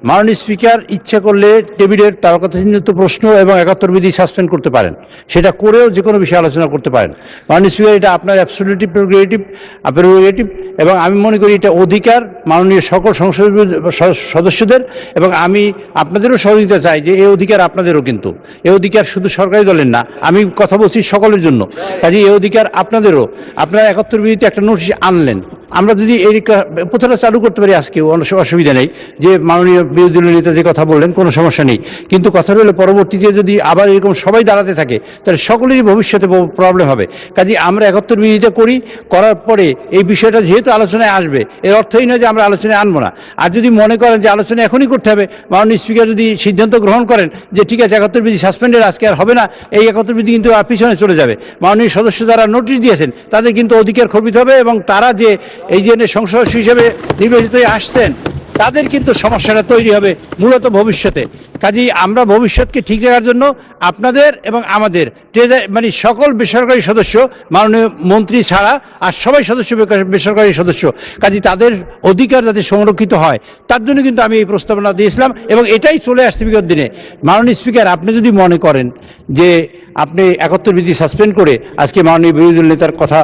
মাননীয় স্পিকার ইচ্ছা করলে টেবিলের তারকাচিহ্নিত প্রশ্ন এবং ৭১ বিধি সাসপেন্ড করতে পারেন, সেটা করেও যে কোনো বিষয়ে আলোচনা করতে পারেন। মাননীয় স্পিকার, এটা আপনার অ্যাবসলিউটলি প্রেরোগেটিভ এবং আমি মনে করি এটা অধিকার মাননীয় সকল সংসদ সদস্যদের, এবং আমি আপনাদেরও সহযোগিতা চাই যে এই অধিকার আপনাদেরও, কিন্তু এই অধিকার শুধু সরকারি দলের না, আমি কথা বলছি সকলের জন্য। কাজে এই অধিকার আপনাদেরও। আপনারা ৭১ বিধিতে একটা নোটিশ আনলেন, আমরা যদি এই প্রথাটা চালু করতে পারি আজকে, অসুবিধা নেই। যে মাননীয় বিরোধী দলীয় নেতা যে কথা বললেন, কোনো সমস্যা নেই, কিন্তু কথা হলো পরবর্তীতে যদি আবার এরকম সবাই দাঁড়াতে থাকে তাহলে সকলেরই ভবিষ্যতে প্রবলেম হবে। কাজে আমরা ৭১ বিধিটা করার পরে এই বিষয়টা যেহেতু আলোচনায় আসবে, এর অর্থই নয় যে আমরা আলোচনায় আনবো না। আর যদি মনে করেন যে আলোচনা এখনই করতে হবে, মাননীয় স্পিকার যদি সিদ্ধান্ত গ্রহণ করেন যে ঠিক আছে ৭১ বিধি সাসপেন্ডের আজকে আর হবে না, এই ৭১ বিধি কিন্তু পিছনে চলে যাবে, মাননীয় সদস্য যারা নোটিশ দিয়েছেন তাদের কিন্তু অধিকার খর্বিত হবে, এবং তারা যে এই জন্য সংসদ সদস্য হিসেবে নির্বাচিত হয়ে আসছেন তাদের কিন্তু সমস্যাটা তৈরি হবে মূলত ভবিষ্যতে। কাজেই আমরা ভবিষ্যৎকে ঠিক রাখার জন্য আপনাদের এবং আমাদের মানে সকল বেসরকারি সদস্য, মাননীয় মন্ত্রী ছাড়া আর সবাই সদস্য বেসরকারি সদস্য, কাজেই তাদের অধিকার যাতে সংরক্ষিত হয় তার জন্য কিন্তু আমি এই প্রস্তাবনা দিয়েছিলাম, এবং এটাই চলে আসছে বিগত দিনে। মাননীয় স্পিকার, আপনি যদি মনে করেন যে আপনি ৭১ বিধি সাসপেন্ড করে আজকে মাননীয় বিরোধী দল নেতার কথা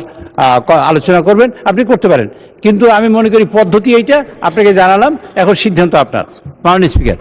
আলোচনা করবেন, আপনি করতে পারেন, কিন্তু আমি মনে করি পদ্ধতি এইটা আপনাকে জানালাম, এখন সিদ্ধান্ত আপনার মাননীয় স্পিকার।